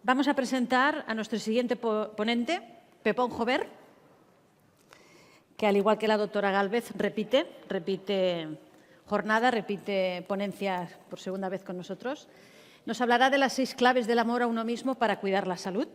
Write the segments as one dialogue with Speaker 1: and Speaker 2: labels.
Speaker 1: Vamos a presentar a nuestro siguiente ponente, Pepón Jover, que al igual que la doctora Gálvez repite jornada, repite ponencias por segunda vez con nosotros. Nos hablará de las 6 claves del amor a uno mismo para cuidar la salud.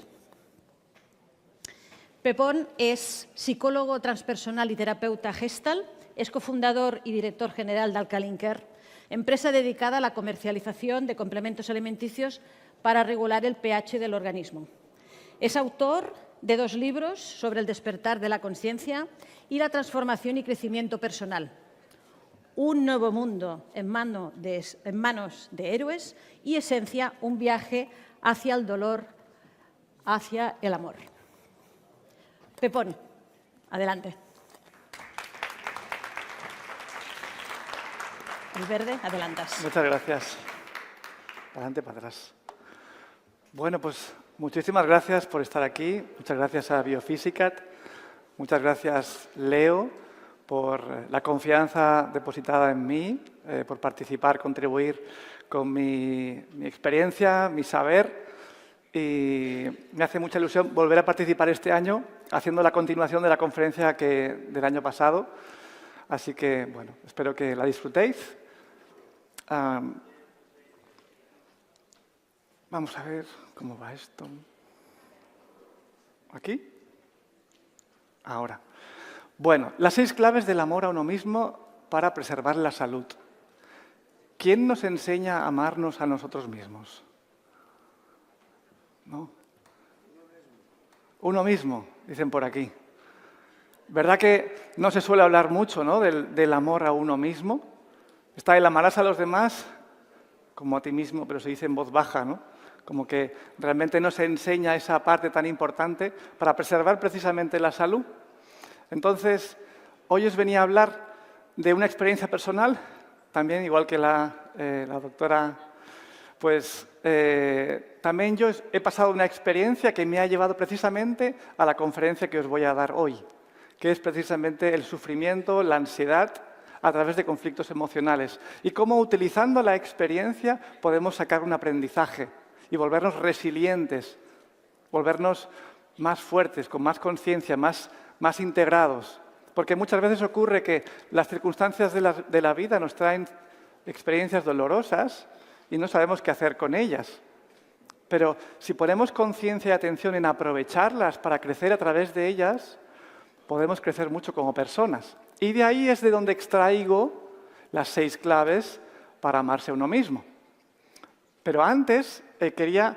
Speaker 1: Pepón es psicólogo transpersonal y terapeuta Gestalt, es cofundador y director general de Alkaline Care, empresa dedicada a la comercialización de complementos alimenticios para regular el pH del organismo. Es autor de 2 libros sobre el despertar de la conciencia y la transformación y crecimiento personal. Un nuevo mundo en manos de héroes y Esencia, un viaje hacia el dolor, hacia el amor. Pepón, adelante. El verde, adelantas.
Speaker 2: Muchas gracias. Para adelante, para atrás. Bueno, pues muchísimas gracias por estar aquí. Muchas gracias a Biofísicat. Muchas gracias, Leo, por la confianza depositada en mí, por participar, contribuir con mi experiencia, mi saber. Y me hace mucha ilusión volver a participar este año haciendo la continuación de la conferencia del año pasado. Así que, bueno, espero que la disfrutéis. Vamos a ver cómo va esto. ¿Aquí? Ahora. Bueno, las 6 claves del amor a uno mismo para preservar la salud. ¿Quién nos enseña a amarnos a nosotros mismos? ¿No? Uno mismo, dicen por aquí. ¿Verdad que no se suele hablar mucho, ¿no? del amor a uno mismo? Está el amarás a los demás como a ti mismo, pero se dice en voz baja, ¿no? Como que realmente no se enseña esa parte tan importante para preservar precisamente la salud. Entonces, hoy os venía a hablar de una experiencia personal, también igual que la doctora, pues también yo he pasado una experiencia que me ha llevado precisamente a la conferencia que os voy a dar hoy, que es precisamente el sufrimiento, la ansiedad a través de conflictos emocionales y cómo utilizando la experiencia podemos sacar un aprendizaje y volvernos resilientes, volvernos más fuertes, con más conciencia, más integrados. Porque muchas veces ocurre que las circunstancias de la vida nos traen experiencias dolorosas y no sabemos qué hacer con ellas. Pero si ponemos conciencia y atención en aprovecharlas para crecer a través de ellas, podemos crecer mucho como personas. Y de ahí es de donde extraigo las 6 claves para amarse a uno mismo. Pero antes quería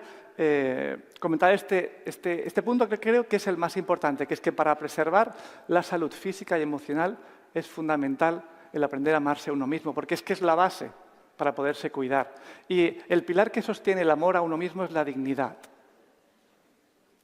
Speaker 2: comentar este punto que creo que es el más importante, que es que para preservar la salud física y emocional es fundamental el aprender a amarse a uno mismo, porque es que es la base para poderse cuidar. Y el pilar que sostiene el amor a uno mismo es la dignidad.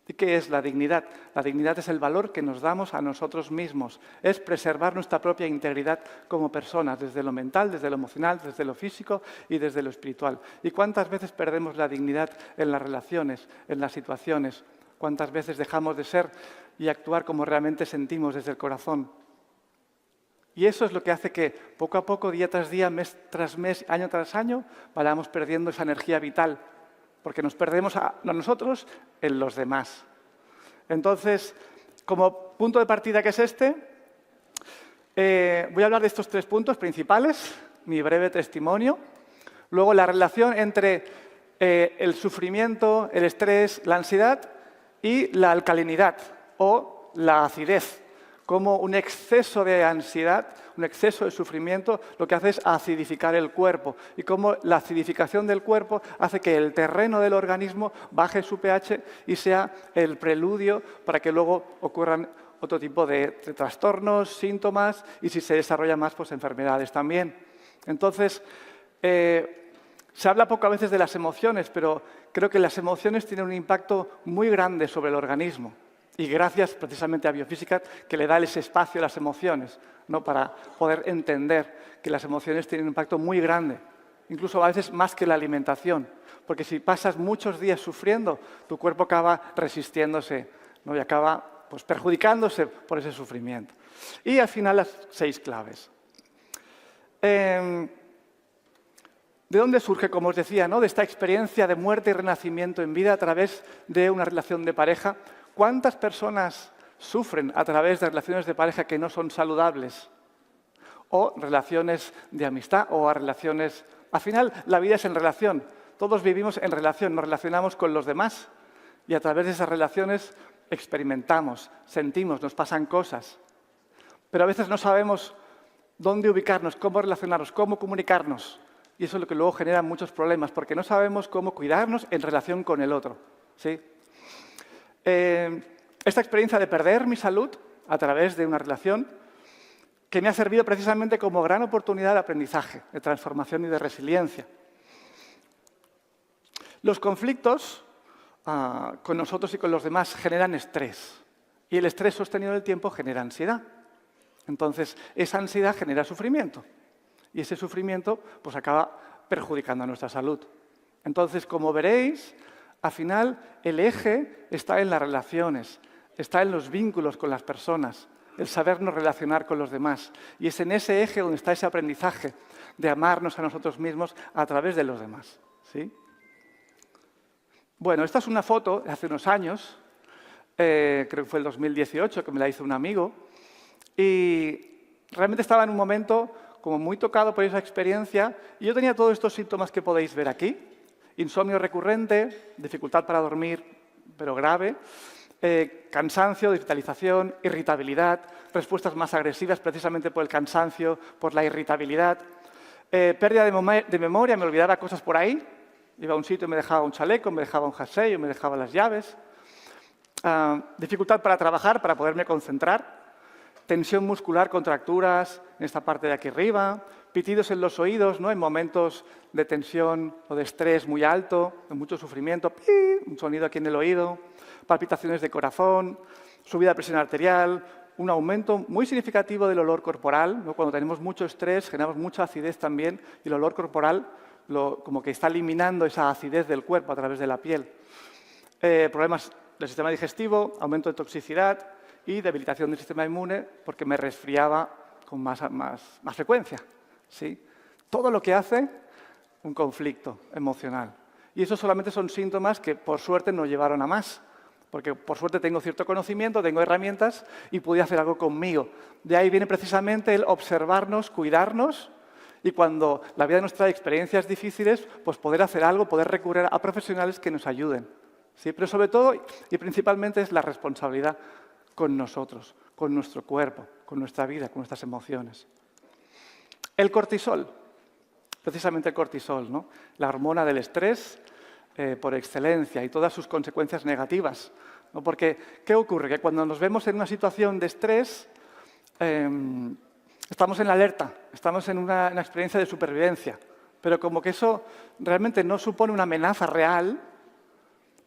Speaker 2: ¿Y qué es la dignidad? La dignidad es el valor que nos damos a nosotros mismos. Es preservar nuestra propia integridad como personas, desde lo mental, desde lo emocional, desde lo físico y desde lo espiritual. ¿Y cuántas veces perdemos la dignidad en las relaciones, en las situaciones? ¿Cuántas veces dejamos de ser y actuar como realmente sentimos desde el corazón? Y eso es lo que hace que poco a poco, día tras día, mes tras mes, año tras año, vayamos perdiendo esa energía vital, porque nos perdemos a nosotros en los demás. Entonces, como punto de partida que es voy a hablar de estos 3 puntos principales, mi breve testimonio, luego la relación entre el sufrimiento, el estrés, la ansiedad y la alcalinidad o la acidez. Como un exceso de ansiedad, un exceso de sufrimiento, lo que hace es acidificar el cuerpo. Y cómo la acidificación del cuerpo hace que el terreno del organismo baje su pH y sea el preludio para que luego ocurran otro tipo de trastornos, síntomas y si se desarrolla más, pues enfermedades también. Entonces, se habla poco a veces de las emociones, pero creo que las emociones tienen un impacto muy grande sobre el organismo. Y gracias precisamente a Biofísica que le da ese espacio a las emociones, ¿no? Para poder entender que las emociones tienen un impacto muy grande, incluso a veces más que la alimentación. Porque si pasas muchos días sufriendo, tu cuerpo acaba resistiéndose, ¿no? Y acaba pues, perjudicándose por ese sufrimiento. Y al final las 6 claves. ¿De dónde surge, como os decía, ¿no? De esta experiencia de muerte y renacimiento en vida a través de una relación de pareja? ¿Cuántas personas sufren a través de relaciones de pareja que no son saludables? O relaciones de amistad o a relaciones... Al final, la vida es en relación. Todos vivimos en relación, nos relacionamos con los demás. Y a través de esas relaciones experimentamos, sentimos, nos pasan cosas. Pero a veces no sabemos dónde ubicarnos, cómo relacionarnos, cómo comunicarnos. Y eso es lo que luego genera muchos problemas, porque no sabemos cómo cuidarnos en relación con el otro. ¿Sí? Esta experiencia de perder mi salud a través de una relación que me ha servido precisamente como gran oportunidad de aprendizaje, de transformación y de resiliencia. Los conflictos con nosotros y con los demás generan estrés. Y el estrés sostenido en el tiempo genera ansiedad. Entonces, esa ansiedad genera sufrimiento. Y ese sufrimiento pues, acaba perjudicando a nuestra salud. Entonces, como veréis, al final el eje está en las relaciones, está en los vínculos con las personas, el sabernos relacionar con los demás. Y es en ese eje donde está ese aprendizaje de amarnos a nosotros mismos a través de los demás. ¿Sí? Bueno, esta es una foto de hace unos años, creo que fue el 2018, que me la hizo un amigo, y realmente estaba en un momento como muy tocado por esa experiencia, y yo tenía todos estos síntomas que podéis ver aquí. Insomnio recurrente, dificultad para dormir, pero grave, cansancio, desvitalización, irritabilidad, respuestas más agresivas precisamente por el cansancio, por la irritabilidad, pérdida de memoria, me olvidaba cosas por ahí, iba a un sitio y me dejaba un chaleco, me dejaba un jersey o me dejaba las llaves, dificultad para trabajar, para poderme concentrar, tensión muscular, contracturas en esta parte de aquí arriba, pitidos en los oídos, ¿no? En momentos de tensión o de estrés muy alto, de mucho sufrimiento, un sonido aquí en el oído, palpitaciones de corazón, subida de presión arterial, un aumento muy significativo del olor corporal, ¿no? Cuando tenemos mucho estrés generamos mucha acidez también y el olor corporal como que está eliminando esa acidez del cuerpo a través de la piel. Problemas del sistema digestivo, aumento de toxicidad y debilitación del sistema inmune porque me resfriaba con más frecuencia. ¿Sí? Todo lo que hace un conflicto emocional. Y eso solamente son síntomas que, por suerte, nos llevaron a más. Porque, por suerte, tengo cierto conocimiento, tengo herramientas y pude hacer algo conmigo. De ahí viene precisamente el observarnos, cuidarnos y cuando la vida nos trae experiencias difíciles, pues poder hacer algo, poder recurrir a profesionales que nos ayuden. ¿Sí? Pero sobre todo y principalmente es la responsabilidad con nosotros, con nuestro cuerpo, con nuestra vida, con nuestras emociones. El cortisol, precisamente el cortisol, ¿no? La hormona del estrés por excelencia y todas sus consecuencias negativas, ¿no? Porque, ¿qué ocurre? Que cuando nos vemos en una situación de estrés, estamos en la alerta, estamos en una experiencia de supervivencia, pero como que eso realmente no supone una amenaza real,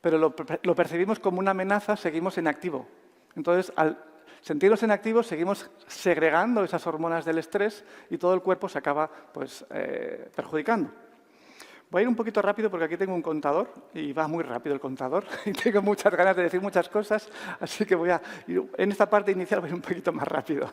Speaker 2: pero lo percibimos como una amenaza, seguimos en activo. Entonces, al sentirnos en activo, seguimos segregando esas hormonas del estrés y todo el cuerpo se acaba pues, perjudicando. Voy a ir un poquito rápido porque aquí tengo un contador y va muy rápido el contador y tengo muchas ganas de decir muchas cosas, así que voy a ir, en esta parte inicial voy a ir un poquito más rápido.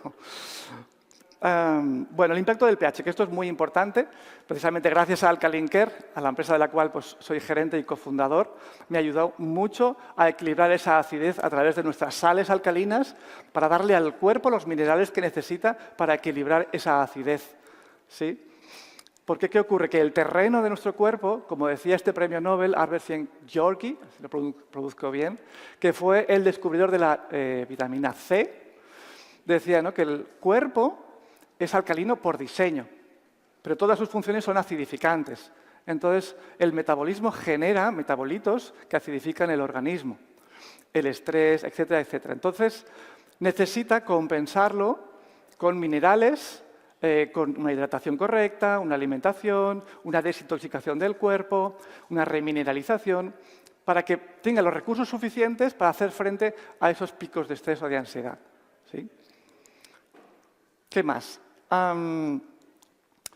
Speaker 2: Bueno, el impacto del pH, que esto es muy importante, precisamente gracias a Alkaline Care, a la empresa de la cual pues, soy gerente y cofundador, me ha ayudado mucho a equilibrar esa acidez a través de nuestras sales alcalinas para darle al cuerpo los minerales que necesita para equilibrar esa acidez. ¿Sí? Porque, ¿qué ocurre? Que el terreno de nuestro cuerpo, como decía este premio Nobel, Albert Yorki, si lo produzco bien, que fue el descubridor de la vitamina C, decía, ¿no?, que el cuerpo es alcalino por diseño, pero todas sus funciones son acidificantes. Entonces, el metabolismo genera metabolitos que acidifican el organismo, el estrés, etcétera, etcétera. Entonces, necesita compensarlo con minerales, con una hidratación correcta, una alimentación, una desintoxicación del cuerpo, una remineralización, para que tenga los recursos suficientes para hacer frente a esos picos de estrés o de ansiedad. ¿Sí? ¿Qué más?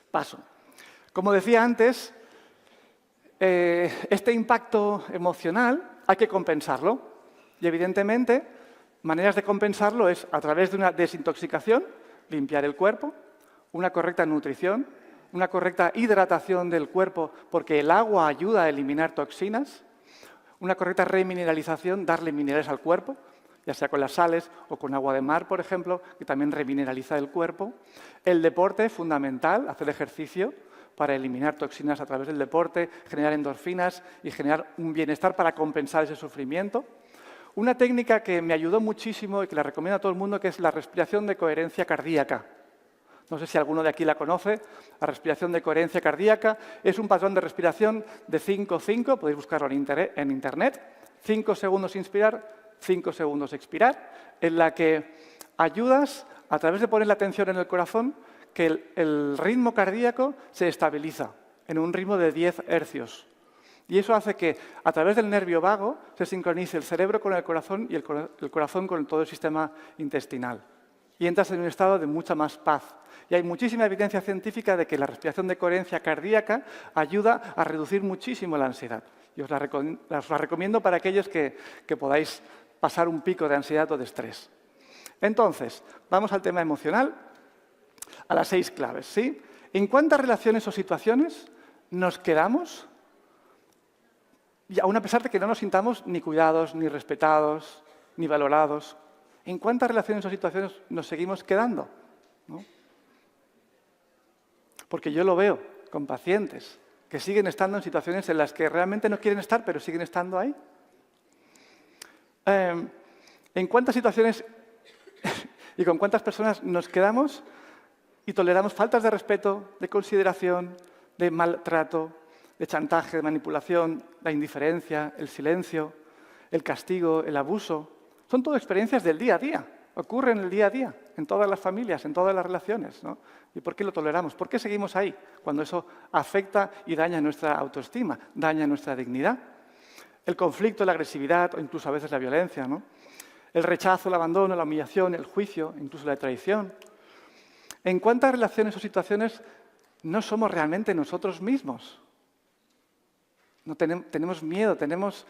Speaker 2: Paso. Como decía antes, este impacto emocional hay que compensarlo. Y, evidentemente, maneras de compensarlo es a través de una desintoxicación, limpiar el cuerpo, una correcta nutrición, una correcta hidratación del cuerpo, porque el agua ayuda a eliminar toxinas, una correcta remineralización, darle minerales al cuerpo, ya sea con las sales o con agua de mar, por ejemplo, que también remineraliza el cuerpo. El deporte, fundamental, hacer ejercicio para eliminar toxinas a través del deporte, generar endorfinas y generar un bienestar para compensar ese sufrimiento. Una técnica que me ayudó muchísimo y que la recomiendo a todo el mundo, que es la respiración de coherencia cardíaca. No sé si alguno de aquí la conoce. La respiración de coherencia cardíaca es un patrón de respiración de 5-5, podéis buscarlo en Internet. 5 segundos inspirar, 5 segundos expirar, en la que ayudas, a través de poner la atención en el corazón, que el ritmo cardíaco se estabiliza en un ritmo de 10 hercios. Y eso hace que, a través del nervio vago, se sincronice el cerebro con el corazón y el corazón con todo el sistema intestinal. Y entras en un estado de mucha más paz. Y hay muchísima evidencia científica de que la respiración de coherencia cardíaca ayuda a reducir muchísimo la ansiedad. Y os la recomiendo para aquellos que podáis pasar un pico de ansiedad o de estrés. Entonces, vamos al tema emocional, a las 6 claves, ¿sí? ¿En cuántas relaciones o situaciones nos quedamos, y aún a pesar de que no nos sintamos ni cuidados, ni respetados, ni valorados? ¿En cuántas relaciones o situaciones nos seguimos quedando? ¿No? Porque yo lo veo con pacientes que siguen estando en situaciones en las que realmente no quieren estar, pero siguen estando ahí. ¿En cuántas situaciones y con cuántas personas nos quedamos y toleramos faltas de respeto, de consideración, de maltrato, de chantaje, de manipulación, la indiferencia, el silencio, el castigo, el abuso? Son todo experiencias del día a día, ocurren en el día a día, en todas las familias, en todas las relaciones, ¿no? ¿Y por qué lo toleramos? ¿Por qué seguimos ahí cuando eso afecta y daña nuestra autoestima, daña nuestra dignidad? El conflicto, la agresividad o incluso a veces la violencia, ¿no? El rechazo, el abandono, la humillación, el juicio, incluso la traición. ¿En cuántas relaciones o situaciones no somos realmente nosotros mismos? No tenemos miedo, tenemos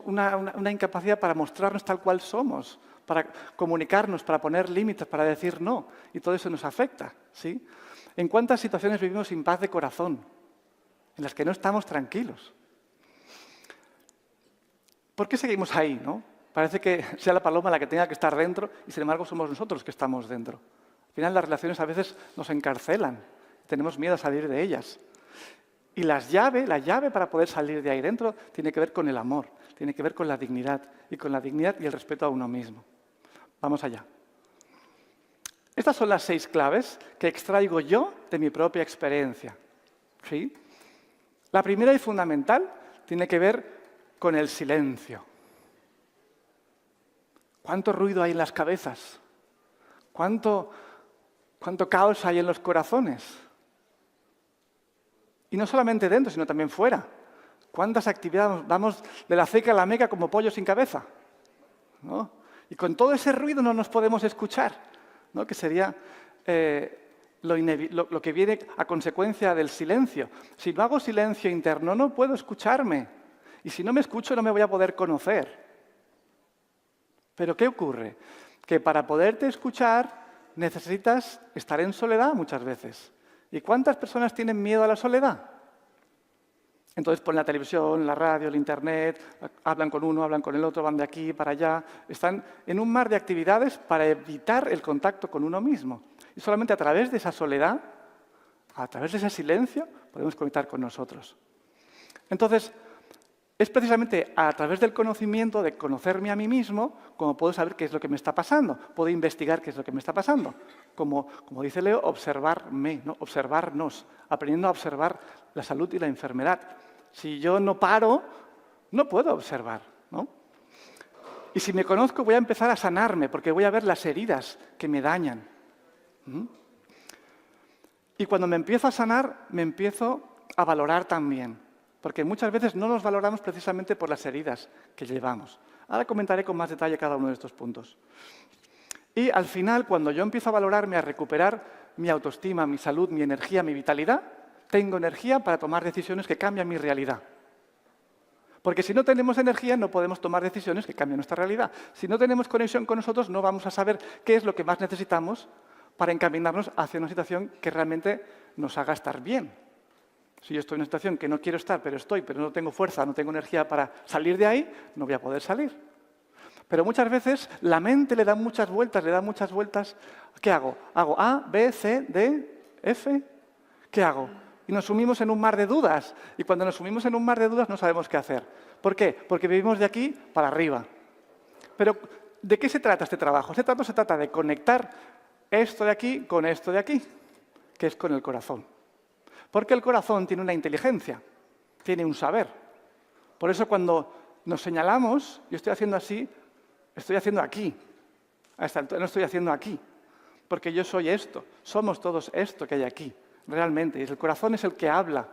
Speaker 2: una incapacidad para mostrarnos tal cual somos, para comunicarnos, para poner límites, para decir no, y todo eso nos afecta, ¿sí? ¿En cuántas situaciones vivimos sin paz de corazón, en las que no estamos tranquilos? ¿Por qué seguimos ahí, no? Parece que sea la paloma la que tenga que estar dentro y, sin embargo, somos nosotros que estamos dentro. Al final, las relaciones a veces nos encarcelan, tenemos miedo a salir de ellas. Y la llave para poder salir de ahí dentro tiene que ver con el amor, tiene que ver con la dignidad y el respeto a uno mismo. Vamos allá. Estas son las 6 claves que extraigo yo de mi propia experiencia, ¿sí? La primera y fundamental tiene que ver con el silencio. ¿Cuánto ruido hay en las cabezas? ¿Cuánto caos hay en los corazones? Y no solamente dentro, sino también fuera. ¿Cuántas actividades vamos de la ceca a la meca como pollo sin cabeza? ¿No? Y con todo ese ruido no nos podemos escuchar, ¿no? Que sería lo que viene a consecuencia del silencio. Si no hago silencio interno, no puedo escucharme. Y si no me escucho, no me voy a poder conocer. Pero ¿qué ocurre? Que para poderte escuchar necesitas estar en soledad muchas veces. ¿Y cuántas personas tienen miedo a la soledad? Entonces ponen la televisión, la radio, el internet, hablan con uno, hablan con el otro, van de aquí para allá. Están en un mar de actividades para evitar el contacto con uno mismo. Y solamente a través de esa soledad, a través de ese silencio, podemos conectar con nosotros. Entonces, es precisamente a través del conocimiento, de conocerme a mí mismo, como puedo saber qué es lo que me está pasando, puedo investigar qué es lo que me está pasando. Como dice Leo, observarme, ¿no? Observarnos, aprendiendo a observar la salud y la enfermedad. Si yo no paro, no puedo observar, ¿no? Y si me conozco, voy a empezar a sanarme, porque voy a ver las heridas que me dañan. Y cuando me empiezo a sanar, me empiezo a valorar también. Porque muchas veces no nos valoramos precisamente por las heridas que llevamos. Ahora comentaré con más detalle cada uno de estos puntos. Y al final, cuando yo empiezo a valorarme, a recuperar mi autoestima, mi salud, mi energía, mi vitalidad, tengo energía para tomar decisiones que cambian mi realidad. Porque si no tenemos energía, no podemos tomar decisiones que cambien nuestra realidad. Si no tenemos conexión con nosotros, no vamos a saber qué es lo que más necesitamos para encaminarnos hacia una situación que realmente nos haga estar bien. Si yo estoy en una situación que no quiero estar, pero no tengo fuerza, no tengo energía para salir de ahí, no voy a poder salir. Pero muchas veces la mente le da muchas vueltas. ¿Qué hago? ¿Hago A, B, C, D, F? ¿Qué hago? Y nos sumimos en un mar de dudas. Y cuando nos sumimos en un mar de dudas no sabemos qué hacer. ¿Por qué? Porque vivimos de aquí para arriba. Pero, ¿de qué se trata este trabajo? Se trata de conectar esto de aquí con esto de aquí, que es con el corazón. Porque el corazón tiene una inteligencia, tiene un saber. Por eso cuando nos señalamos, yo estoy haciendo así, estoy haciendo aquí. A esta altura no estoy haciendo aquí. Porque yo soy esto, somos todos esto que hay aquí, realmente. Y el corazón es el que habla.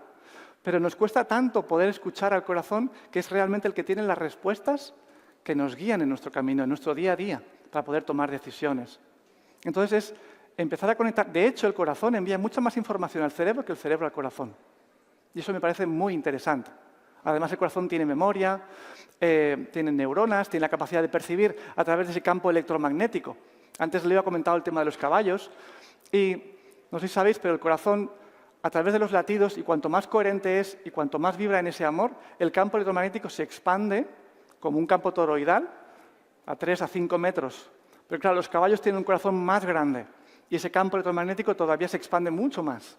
Speaker 2: Pero nos cuesta tanto poder escuchar al corazón, que es realmente el que tiene las respuestas que nos guían en nuestro camino, en nuestro día a día, para poder tomar decisiones. Entonces es empezar a conectar. De hecho, el corazón envía mucha más información al cerebro que el cerebro al corazón. Y eso me parece muy interesante. Además, el corazón tiene memoria, tiene neuronas, tiene la capacidad de percibir a través de ese campo electromagnético. Antes le había comentado el tema de los caballos y no sé si sabéis, pero el corazón, a través de los latidos, y cuanto más coherente es y cuanto más vibra en ese amor, el campo electromagnético se expande como un campo toroidal a 3 a 5 metros. Pero claro, los caballos tienen un corazón más grande y ese campo electromagnético todavía se expande mucho más.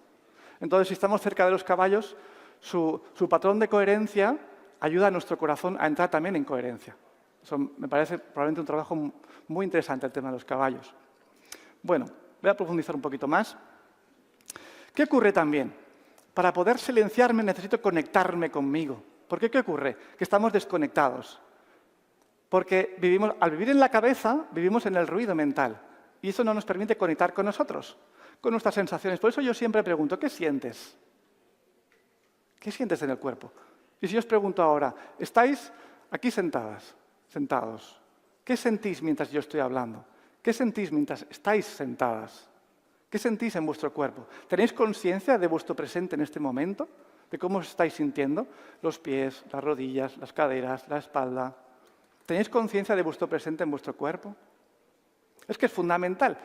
Speaker 2: Entonces, si estamos cerca de los caballos, su patrón de coherencia ayuda a nuestro corazón a entrar también en coherencia. Eso me parece probablemente un trabajo muy interesante, el tema de los caballos. Bueno, voy a profundizar un poquito más. ¿Qué ocurre también? Para poder silenciarme necesito conectarme conmigo. ¿Por qué? ¿Qué ocurre? Que estamos desconectados. Porque al vivir en la cabeza, vivimos en el ruido mental. Y eso no nos permite conectar con nosotros, con nuestras sensaciones. Por eso yo siempre pregunto, ¿qué sientes? ¿Qué sientes en el cuerpo? Y si yo os pregunto ahora, ¿estáis aquí sentados? ¿Qué sentís mientras yo estoy hablando? ¿Qué sentís mientras estáis sentadas? ¿Qué sentís en vuestro cuerpo? ¿Tenéis conciencia de vuestro presente en este momento? ¿De cómo os estáis sintiendo? Los pies, las rodillas, las caderas, la espalda. ¿Tenéis conciencia de vuestro presente en vuestro cuerpo? Es que es fundamental,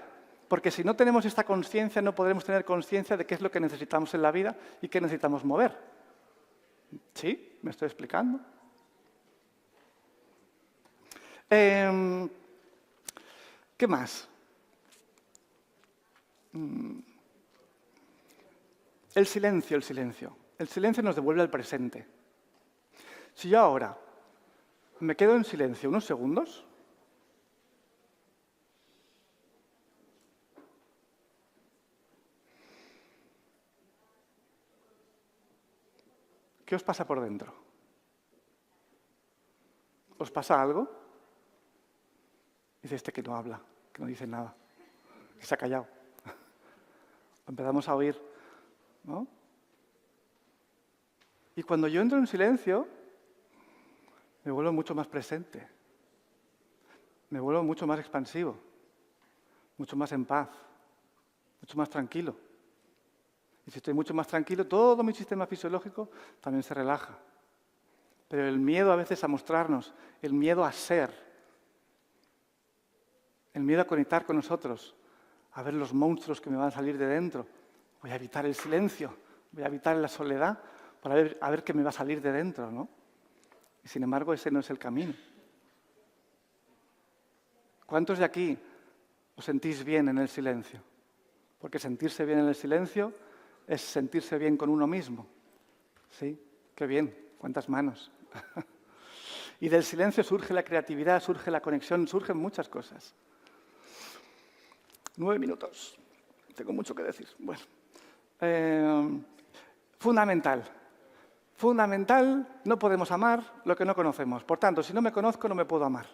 Speaker 2: porque si no tenemos esta conciencia, no podremos tener conciencia de qué es lo que necesitamos en la vida y qué necesitamos mover. ¿Sí? ¿Me estoy explicando? ¿Qué más? El silencio. El silencio nos devuelve al presente. Si yo ahora me quedo en silencio unos segundos, ¿qué os pasa por dentro? ¿Os pasa algo? Dice este que no habla, que no dice nada, que se ha callado. Empezamos a oír, ¿no? Y cuando yo entro en silencio, me vuelvo mucho más presente, me vuelvo mucho más expansivo, mucho más en paz, mucho más tranquilo. Y si estoy mucho más tranquilo, todo mi sistema fisiológico también se relaja. Pero el miedo a veces a mostrarnos, el miedo a ser, el miedo a conectar con nosotros, a ver los monstruos que me van a salir de dentro. Voy a evitar el silencio, voy a evitar la soledad para ver qué me va a salir de dentro, ¿no? Y sin embargo, ese no es el camino. ¿Cuántos de aquí os sentís bien en el silencio? Porque sentirse bien en el silencio es sentirse bien con uno mismo. ¿Sí? Qué bien, cuántas manos. Y del silencio surge la creatividad, surge la conexión, surgen muchas cosas. 9 minutos. Tengo mucho que decir. Bueno. Fundamental. Fundamental, no podemos amar lo que no conocemos. Por tanto, si no me conozco, no me puedo amar.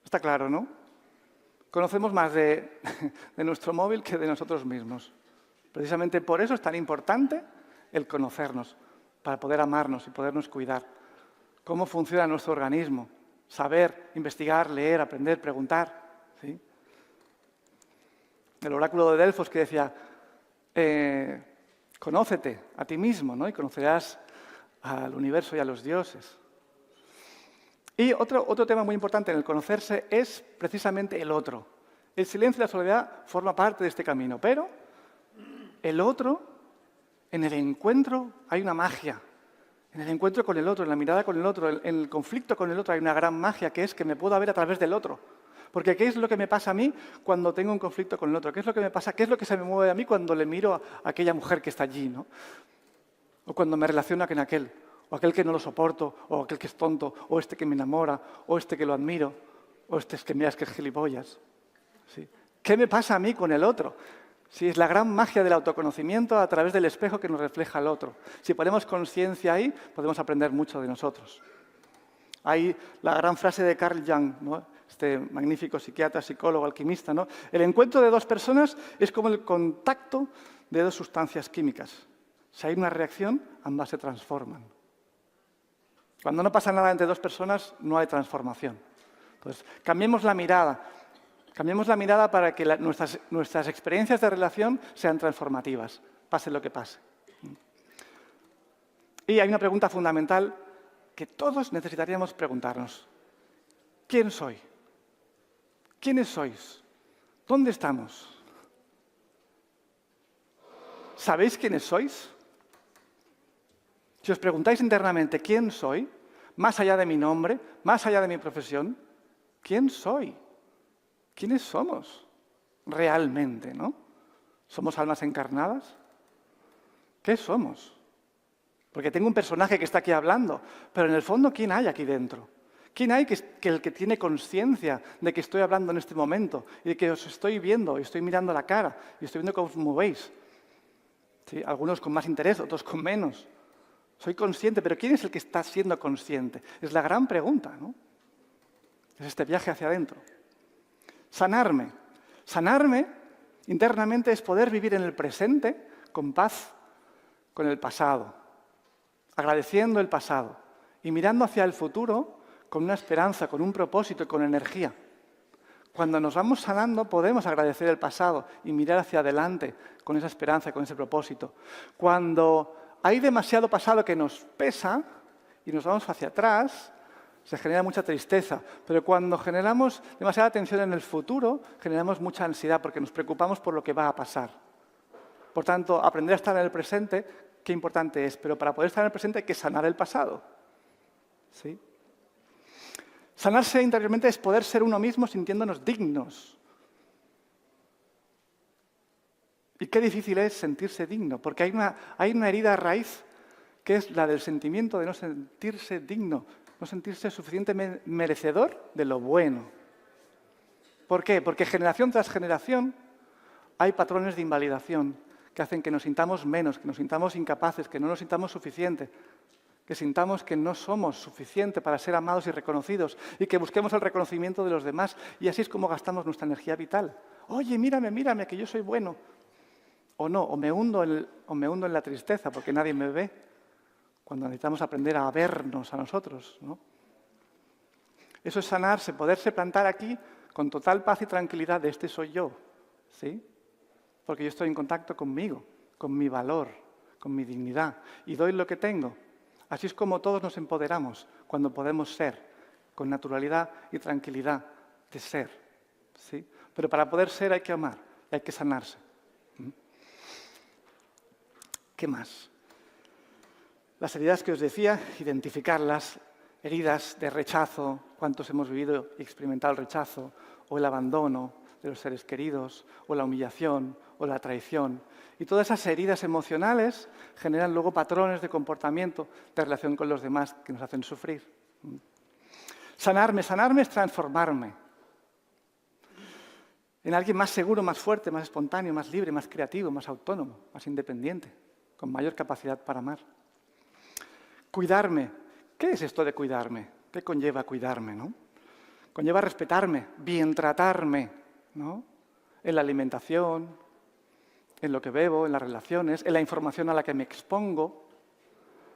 Speaker 2: Está claro, ¿no? Conocemos más de nuestro móvil que de nosotros mismos. Precisamente por eso es tan importante el conocernos, para poder amarnos y podernos cuidar. Cómo funciona nuestro organismo. Saber, investigar, leer, aprender, preguntar. ¿Sí? El oráculo de Delfos que decía, conócete a ti mismo, ¿no? Y conocerás al universo y a los dioses. Y otro tema muy importante en el conocerse es precisamente el otro. El silencio y la soledad forman parte de este camino, pero el otro, en el encuentro hay una magia. En el encuentro con el otro, en la mirada con el otro, en el conflicto con el otro hay una gran magia que es que me puedo ver a través del otro. Porque ¿qué es lo que me pasa a mí cuando tengo un conflicto con el otro? ¿Qué es lo que me pasa? ¿Qué es lo que se me mueve a mí cuando le miro a aquella mujer que está allí, ¿no? O cuando me relaciono con aquel, o aquel que no lo soporto, o aquel que es tonto, o este que me enamora, o este que lo admiro, o este que miras que es gilipollas. ¿Sí? ¿Qué me pasa a mí con el otro? Sí, es la gran magia del autoconocimiento a través del espejo que nos refleja el otro. Si ponemos conciencia ahí, podemos aprender mucho de nosotros. Hay la gran frase de Carl Jung, ¿no? Este magnífico psiquiatra, psicólogo, alquimista, ¿no? El encuentro de dos personas es como el contacto de dos sustancias químicas. Si hay una reacción, ambas se transforman. Cuando no pasa nada entre dos personas, no hay transformación. Entonces, cambiemos la mirada. Cambiemos la mirada para que nuestras experiencias de relación sean transformativas, pase lo que pase. Y hay una pregunta fundamental que todos necesitaríamos preguntarnos. ¿Quién soy? ¿Quiénes sois? ¿Dónde estamos? ¿Sabéis quiénes sois? Si os preguntáis internamente quién soy, más allá de mi nombre, más allá de mi profesión, ¿quién soy? ¿Quiénes somos realmente, no? ¿Somos almas encarnadas? ¿Qué somos? Porque tengo un personaje que está aquí hablando, pero en el fondo, ¿quién hay aquí dentro? ¿Quién hay el que tiene conciencia de que estoy hablando en este momento y de que os estoy viendo y estoy mirando la cara y estoy viendo cómo os movéis? ¿Sí? Algunos con más interés, otros con menos. Soy consciente, pero ¿quién es el que está siendo consciente? Es la gran pregunta, ¿no? Es este viaje hacia adentro. Sanarme. Sanarme internamente es poder vivir en el presente con paz con el pasado, agradeciendo el pasado y mirando hacia el futuro con una esperanza, con un propósito y con energía. Cuando nos vamos sanando podemos agradecer el pasado y mirar hacia adelante con esa esperanza y con ese propósito. Cuando hay demasiado pasado que nos pesa y nos vamos hacia atrás, se genera mucha tristeza, pero cuando generamos demasiada tensión en el futuro, generamos mucha ansiedad porque nos preocupamos por lo que va a pasar. Por tanto, aprender a estar en el presente, qué importante es, pero para poder estar en el presente hay que sanar el pasado. ¿Sí? Sanarse interiormente es poder ser uno mismo sintiéndonos dignos. Y qué difícil es sentirse digno, porque hay una herida a raíz que es la del sentimiento de no sentirse digno, no sentirse suficientemente merecedor de lo bueno. ¿Por qué? Porque generación tras generación hay patrones de invalidación que hacen que nos sintamos menos, que nos sintamos incapaces, que no nos sintamos suficientes, que sintamos que no somos suficientes para ser amados y reconocidos y que busquemos el reconocimiento de los demás. Y así es como gastamos nuestra energía vital. Oye, mírame, mírame, que yo soy bueno. O no, o me hundo en la tristeza porque nadie me ve, cuando necesitamos aprender a vernos a nosotros, ¿no? Eso es sanarse, poderse plantar aquí con total paz y tranquilidad de este soy yo, ¿sí? Porque yo estoy en contacto conmigo, con mi valor, con mi dignidad y doy lo que tengo. Así es como todos nos empoderamos cuando podemos ser, con naturalidad y tranquilidad de ser, ¿sí? Pero para poder ser hay que amar, hay que sanarse. ¿Qué más? Las heridas que os decía, identificarlas, heridas de rechazo, cuántos hemos vivido y experimentado el rechazo, o el abandono de los seres queridos, o la humillación, o la traición. Y todas esas heridas emocionales generan luego patrones de comportamiento, de relación con los demás que nos hacen sufrir. Sanarme es transformarme en alguien más seguro, más fuerte, más espontáneo, más libre, más creativo, más autónomo, más independiente, con mayor capacidad para amar. Cuidarme. ¿Qué es esto de cuidarme? ¿Qué conlleva cuidarme, no? Conlleva respetarme, bien tratarme, ¿no? En la alimentación, en lo que bebo, en las relaciones, en la información a la que me expongo,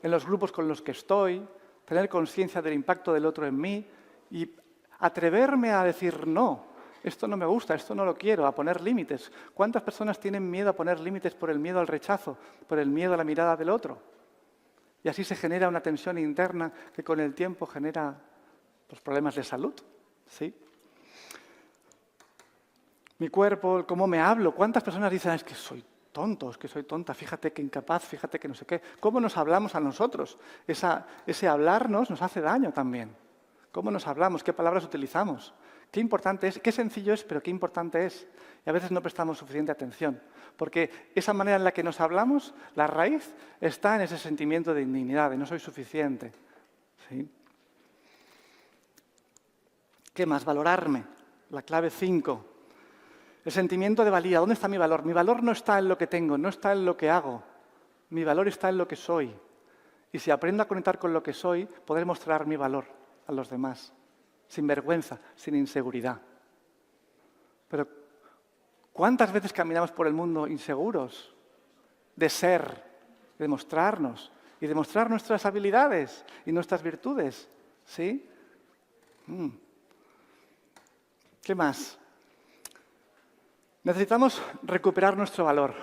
Speaker 2: en los grupos con los que estoy, tener conciencia del impacto del otro en mí y atreverme a decir no, esto no me gusta, esto no lo quiero, a poner límites. ¿Cuántas personas tienen miedo a poner límites por el miedo al rechazo, por el miedo a la mirada del otro? Y así se genera una tensión interna que con el tiempo genera problemas de salud, ¿sí? Mi cuerpo, el cómo me hablo. ¿Cuántas personas dicen, es que soy tonto, es que soy tonta, fíjate que incapaz, fíjate que no sé qué? ¿Cómo nos hablamos a nosotros? Ese hablarnos nos hace daño también. ¿Cómo nos hablamos? ¿Qué palabras utilizamos? Qué importante es, qué sencillo es, pero qué importante es. Y a veces no prestamos suficiente atención, porque esa manera en la que nos hablamos, la raíz está en ese sentimiento de indignidad, de no soy suficiente. ¿Sí? ¿Qué más? Valorarme. La clave 5. El sentimiento de valía. ¿Dónde está mi valor? Mi valor no está en lo que tengo, no está en lo que hago. Mi valor está en lo que soy. Y si aprendo a conectar con lo que soy, podré mostrar mi valor a los demás, sin vergüenza, sin inseguridad. Pero ¿cuántas veces caminamos por el mundo inseguros de ser, de mostrarnos y de mostrar nuestras habilidades y nuestras virtudes? ¿Sí? ¿Qué más? Necesitamos recuperar nuestro valor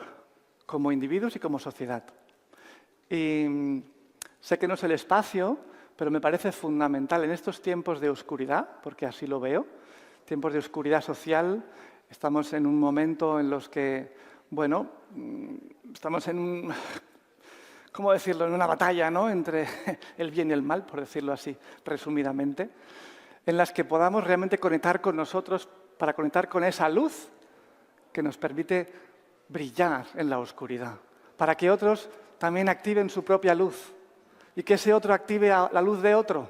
Speaker 2: como individuos y como sociedad. Y sé que no es el espacio, pero me parece fundamental en estos tiempos de oscuridad, porque así lo veo, tiempos de oscuridad social, estamos en un momento en los que, bueno, estamos en ¿cómo decirlo?, en una batalla, ¿no?, entre el bien y el mal, por decirlo así, resumidamente, en las que podamos realmente conectar con nosotros para conectar con esa luz que nos permite brillar en la oscuridad, para que otros también activen su propia luz y que ese otro active la luz de otro,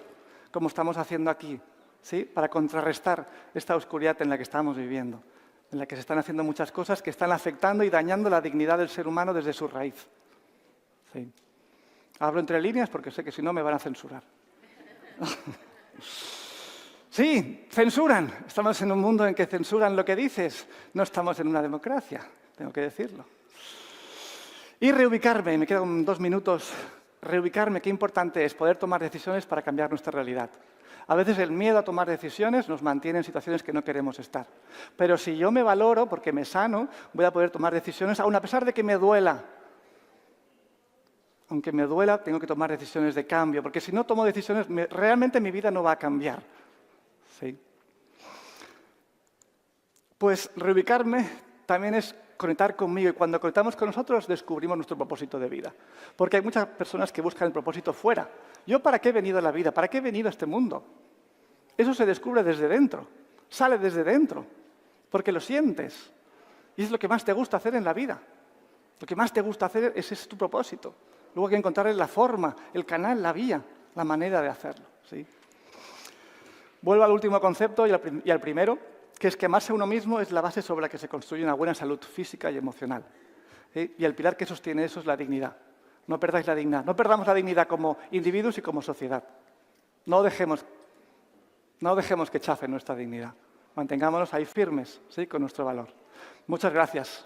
Speaker 2: como estamos haciendo aquí, ¿sí?, para contrarrestar esta oscuridad en la que estamos viviendo, en la que se están haciendo muchas cosas que están afectando y dañando la dignidad del ser humano desde su raíz. Sí. Hablo entre líneas porque sé que si no me van a censurar. Sí, censuran. Estamos en un mundo en que censuran lo que dices. No estamos en una democracia, tengo que decirlo. Y reubicarme, me quedan 2 minutos. Reubicarme, qué importante es poder tomar decisiones para cambiar nuestra realidad. A veces el miedo a tomar decisiones nos mantiene en situaciones que no queremos estar. Pero si yo me valoro, porque me sano, voy a poder tomar decisiones, aun a pesar de que me duela. Aunque me duela, tengo que tomar decisiones de cambio, porque si no tomo decisiones, realmente mi vida no va a cambiar. ¿Sí? Pues reubicarme también es conectar conmigo, y cuando conectamos con nosotros descubrimos nuestro propósito de vida. Porque hay muchas personas que buscan el propósito fuera. ¿Yo para qué he venido a la vida? ¿Para qué he venido a este mundo? Eso se descubre desde dentro, sale desde dentro, porque lo sientes. Y es lo que más te gusta hacer en la vida. Lo que más te gusta hacer es tu propósito. Luego hay que encontrarle la forma, el canal, la vía, la manera de hacerlo. ¿Sí? Vuelvo al último concepto y al primero, que es que amarse a uno mismo es la base sobre la que se construye una buena salud física y emocional. ¿Sí? Y el pilar que sostiene eso es la dignidad. No perdáis la dignidad. No perdamos la dignidad como individuos y como sociedad. No dejemos que chafe nuestra dignidad. Mantengámonos ahí firmes, ¿sí?, con nuestro valor. Muchas gracias.